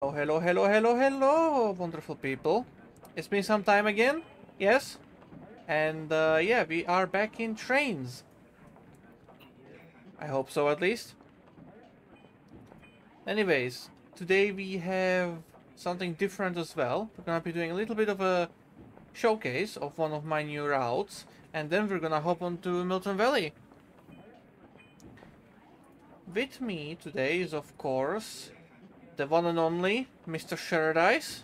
Oh, hello, hello, hello, hello, wonderful people. It's been some time again, yes? And yeah, we are back in Trainz. I hope so, at least. Anyways, today we have something different as well. We're gonna be doing a little bit of a showcase of one of my new routes, and then we're gonna hop onto Milton Valley. With me today is, of course, the one and only Mr. Sheradice.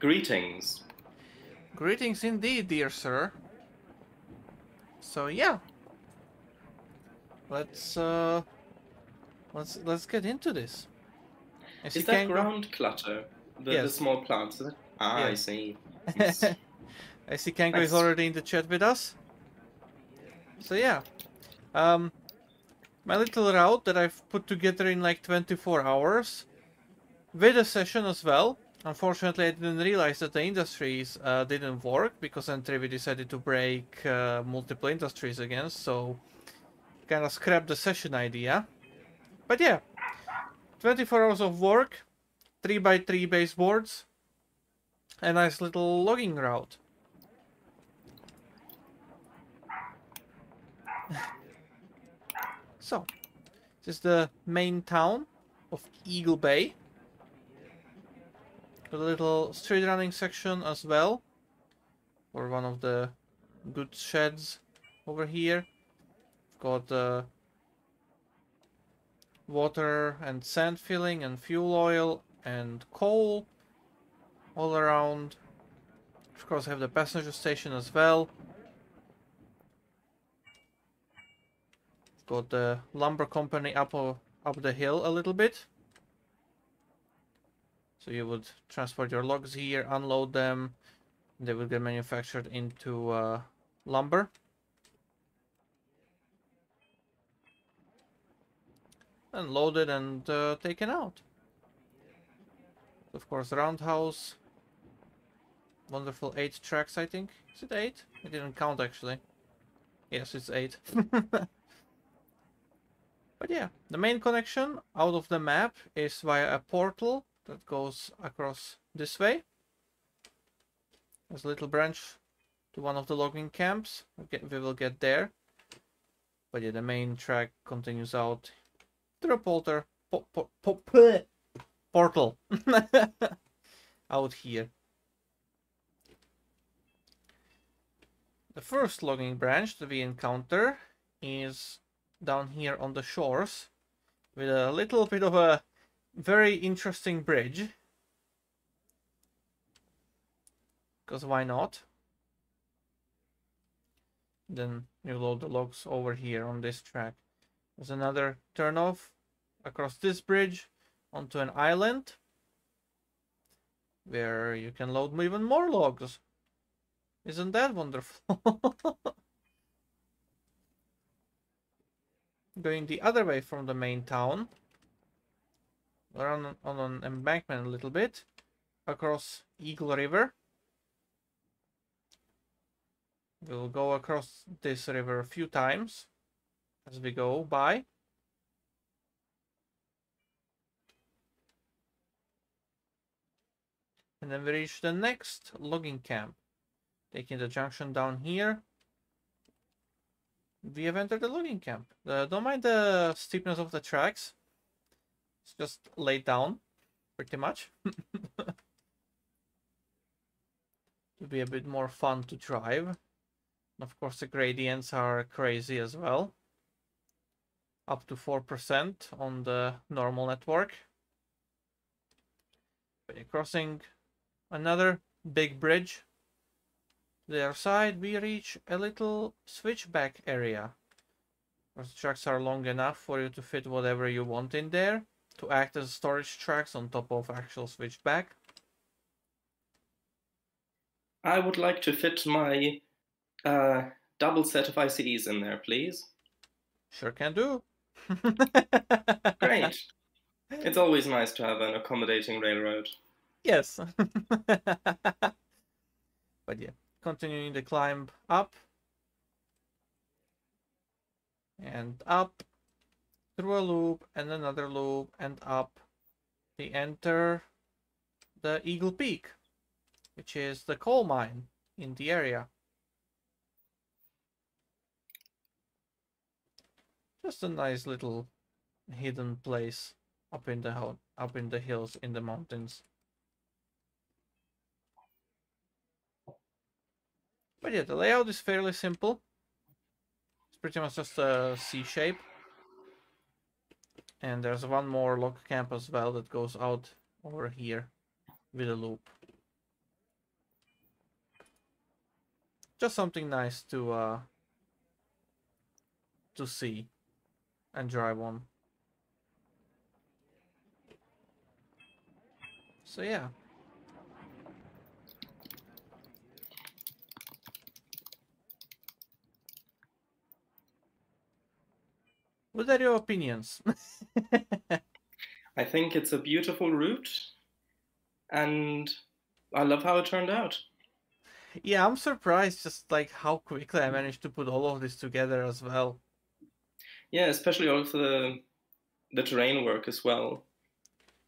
Greetings. Greetings indeed, dear sir. So yeah, let's uh let's get into this. As you Is that can go, ground clutter? The yes, small plants? Is it? Ah, I yes. see. Yes. As Kango is Nice. already in the chat with us. So yeah, um, my little route that I've put together in like 24 hours with a session as well. Unfortunately, I didn't realize that the industries didn't work because Entry we decided to break multiple industries again, so kind of scrapped the session idea. But yeah, 24 hours of work, 3x3 baseboards, a nice little logging route. So, this is the main town of Eagle Bay. A little street running section as well, or one of the good sheds over here. Got water and sand filling and fuel oil and coal all around. Of course, I have the passenger station as well. Got the lumber company up the hill a little bit. So you would transport your logs here, unload them, they will get manufactured into lumber. And loaded and taken out. Of course, roundhouse. Wonderful 8 tracks, I think. Is it 8? I didn't count actually. Yes, it's 8. But yeah, the main connection out of the map is via a portal that goes across this way. There's a little branch to one of the logging camps. We will get there. But yeah, the main track continues out through a portal out here. The first logging branch that we encounter is down here on the shores with a little bit of a very interesting bridge. Because why not? Then you load the logs over here on this track. There's another turnoff across this bridge onto an island where you can load even more logs. Isn't that wonderful? Going the other way from the main town, we're on an embankment a little bit across Eagle River. We'll go across this river a few times as we go by. And then we reach the next logging camp. Taking the junction down here, we have entered the logging camp. Don't mind the steepness of the tracks. It's just laid down, pretty much. To be a bit more fun to drive. And of course, the gradients are crazy as well. Up to 4% on the normal network. But you're crossing another big bridge. To the other side, we reach a little switchback area. The tracks are long enough for you to fit whatever you want in there, to act as storage tracks on top of actual switchback. I would like to fit my double set of ICEs in there, please. Sure can do. Great. It's always nice to have an accommodating railroad. Yes. But yeah, continuing the climb up and up through a loop and another loop and up we enter the Eagle Peak, which is the coal mine in the area. Just a nice little hidden place up in the hills in the mountains. But yeah, the layout is fairly simple. It's pretty much just a C shape. And there's one more log camp as well that goes out over here with a loop. Just something nice to see and drive on. So yeah. What are your opinions? I think it's a beautiful route, and I love how it turned out. Yeah, I'm surprised just like how quickly I managed to put all of this together as well. Yeah, especially all of the terrain work as well.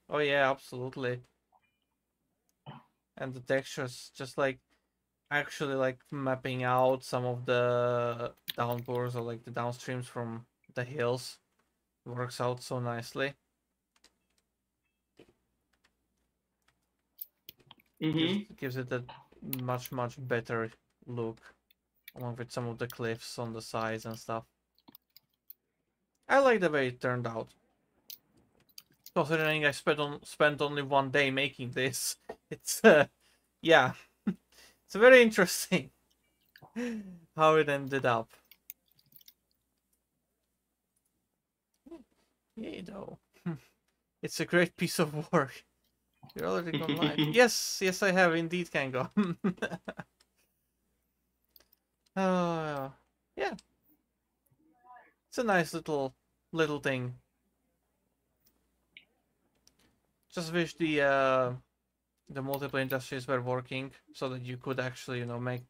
Oh yeah, absolutely. And the textures, just like actually like mapping out some of the downpours or like the downstreams from the hills works out so nicely. Gives it a much better look, along with some of the cliffs on the sides and stuff. I like the way it turned out. Considering I spent only one day making this, it's yeah, it's very interesting how it ended up. You know, it's a great piece of work. You're already gone live. Yes, I have indeed, Kango. Yeah, it's a nice little thing. Just wish the multiple industries were working so that you could actually, make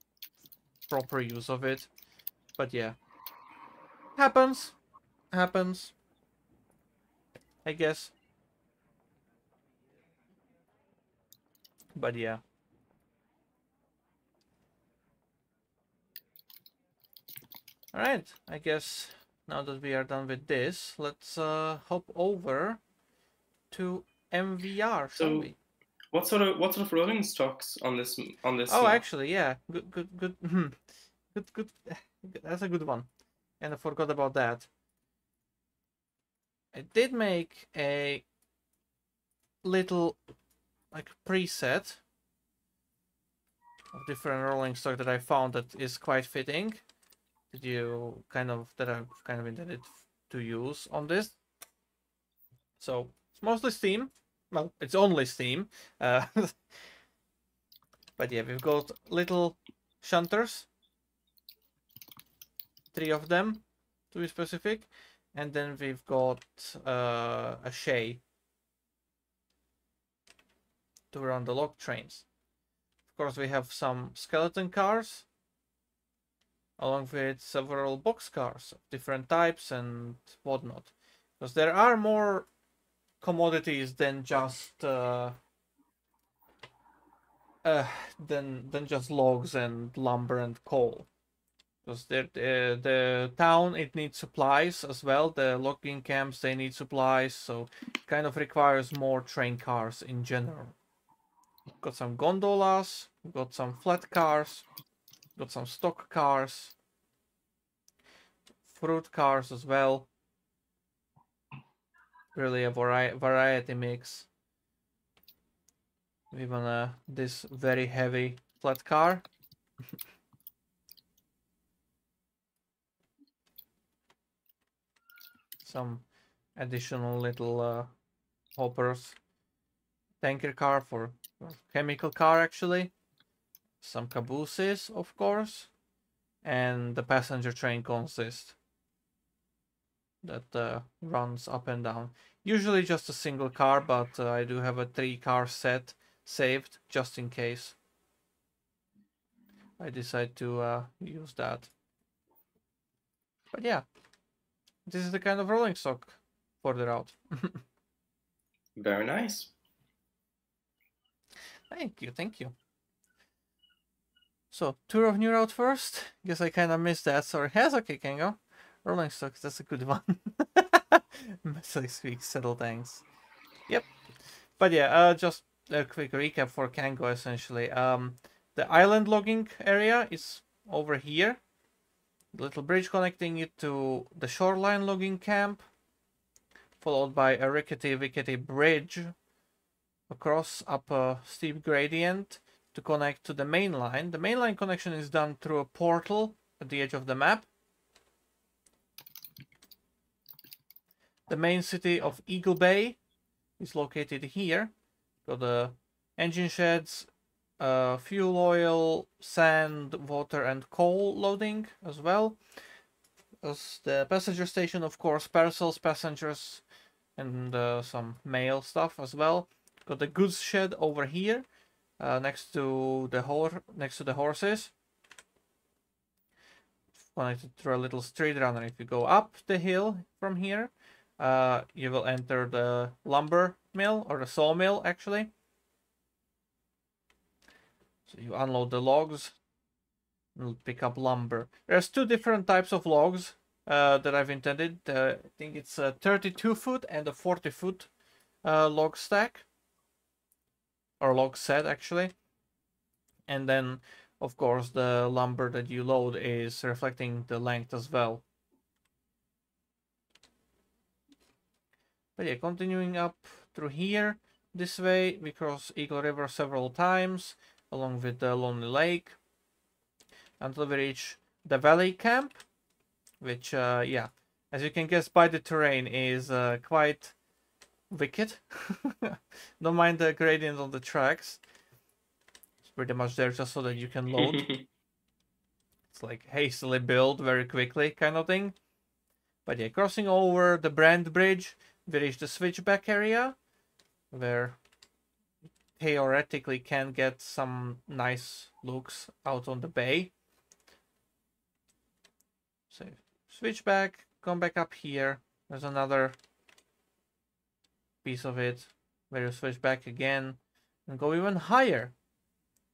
proper use of it. But yeah, happens, I guess. But yeah. All right, I guess now that we are done with this, let's hop over to MVR, shall we? What sort of rolling stocks on this Oh, map? actually, yeah, good. Good. That's a good one, and I forgot about that. I did make a little like preset of different rolling stock that I found that is quite fitting. That I've kind of intended to use on this. So it's mostly steam. Well, it's only steam. But yeah, we've got little shunters, 3 of them to be specific, and then we've got a shay to run the log trains. Of course, we have some skeleton cars, along with several box cars of different types and whatnot. Because there are more commodities than just than just logs and lumber and coal. Because the town, it needs supplies as well. The logging camps, they need supplies, so it kind of requires more train cars in general. Got some gondolas, got some flat cars, got some stock cars, fruit cars as well. Really a variety mix. Even this very heavy flat car. Some additional little hoppers. Tanker car for chemical car, actually. Some cabooses, of course. And the passenger train consist that runs up and down. Usually just a single car, but I do have a 3-car set saved just in case I decide to use that. But yeah, this is the kind of rolling stock for the route. Very nice. Thank you, thank you. So, tour of new route first. Guess I kind of missed that. Sorry. Yes, okay, can go. Rolling stocks, that's a good one. Metallic Week, settle tanks. Yep. But yeah, just a quick recap for Kango essentially. The island logging area is over here. The little bridge connecting it to the shoreline logging camp, followed by a rickety bridge across up a steep gradient to connect to the main line. The main line connection is done through a portal at the edge of the map. The main city of Eagle Bay is located here. Got the engine sheds, fuel oil, sand, water, and coal loading as well. As the passenger station, of course, parcels, passengers, and some mail stuff as well. Got the goods shed over here, next to the horses. Connected through a little street runner. If you go up the hill from here, you will enter the lumber mill, or the sawmill actually. So you unload the logs and pick up lumber. There's two different types of logs that I've intended. I think it's a 32-foot and a 40-foot log stack. Or log set actually. And then of course the lumber that you load is reflecting the length as well. But yeah, continuing up through here, this way, we cross Eagle River several times, along with the Lonely Lake, until we reach the Valley Camp, which, yeah, as you can guess by the terrain, is quite wicked. Don't mind the gradient on the tracks. It's pretty much there just so that you can load. It's like hastily built very quickly kind of thing. But yeah, crossing over the Brand Bridge, we reach the switchback area, where theoretically can get some nice looks out on the bay. So switch back, come back up here. There's another piece of it where you switch back again and go even higher.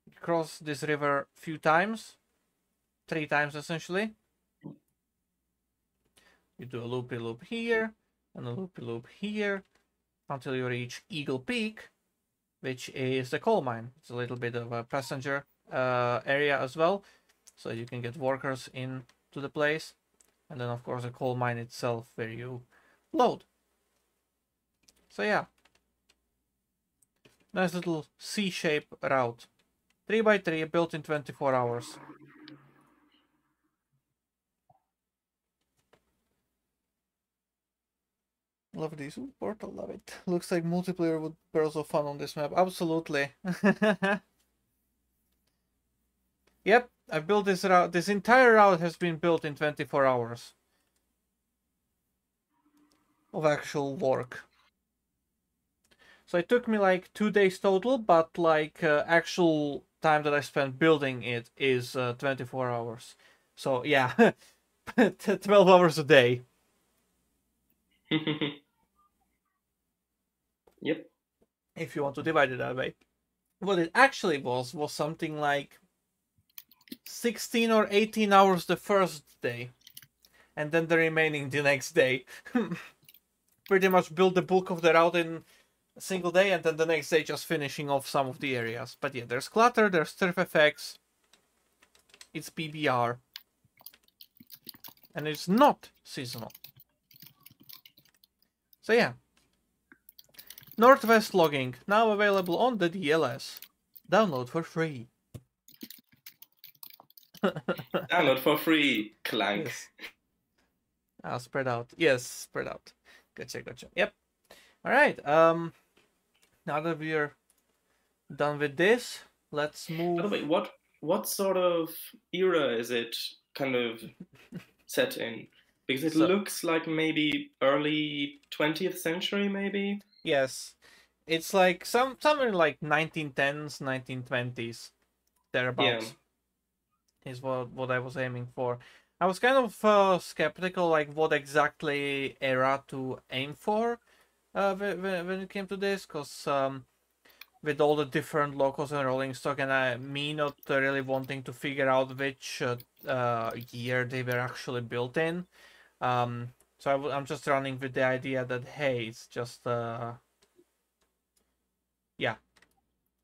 You cross this river a few times, 3 times essentially. You do a loopy loop here and a loopy loop here until you reach Eagle Peak, which is the coal mine. It's a little bit of a passenger area as well, so you can get workers into the place. And then of course the coal mine itself where you load. So yeah, nice little C-shaped route. 3x3 built in 24 hours. Love this portal, love it. Looks like multiplayer would be also fun on this map. Absolutely. Yep, I built this route. This entire route has been built in 24 hours of actual work. So it took me like 2 days total, but like actual time that I spent building it is 24 hours. So yeah, 12 hours a day. Yep. If you want to divide it that way. What it actually was something like 16 or 18 hours the first day, and then the remaining the next day. Pretty much build the bulk of the route in a single day, and then the next day just finishing off some of the areas. But yeah, there's clutter, there's turf effects, it's PBR, and it's not seasonal. So yeah, Northwest logging, now available on the DLS. Download for free. Download for free, clank. Yes. Spread out. Yes, spread out. Gotcha. Yep. Alright, now that we're done with this, let's move... By the way, what sort of era is it kind of set in? Because it looks like maybe early 20th century, maybe? Yes. It's like somewhere like 1910s, 1920s, thereabouts. Yeah. Is what I was aiming for. I was kind of skeptical, like what exactly era to aim for when it came to this, because with all the different locals and rolling stock, and me not really wanting to figure out which year they were actually built in. So I'm just running with the idea that, hey, it's just yeah,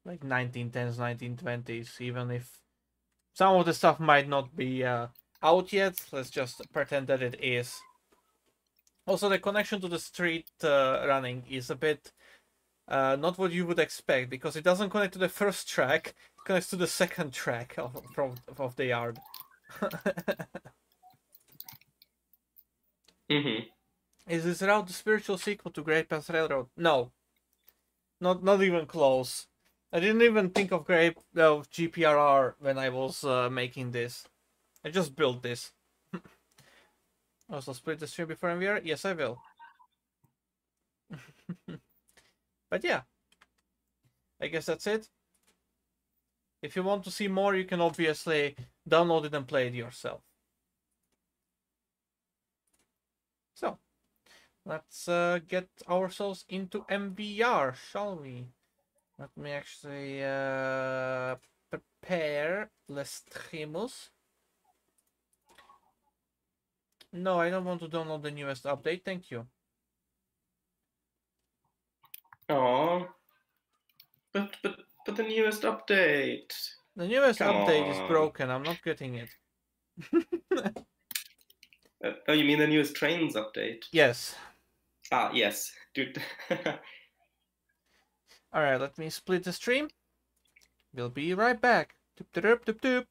like 1910s, 1920s, even if some of the stuff might not be out yet. Let's just pretend that it is. Also, the connection to the street running is a bit not what you would expect, because it doesn't connect to the first track, it connects to the second track of the yard. Mm-hmm. Is this route the spiritual sequel to Great Pass Railroad? No. Not even close. I didn't even think of GPRR when I was making this. I just built this. Also, split the stream before MVR? Yes, I will. But yeah, I guess that's it. If you want to see more, you can obviously download it and play it yourself. So, let's get ourselves into MVR, shall we? Let me actually prepare Les Trimus. No, I don't want to download the newest update, thank you. Oh, but the newest update. The newest Come update is on. broken, I'm not getting it. Oh, you mean the newest Trainz update? Yes. Ah, yes, dude. Alright, let me split the stream. We'll be right back. Doop, doop, doop, doop.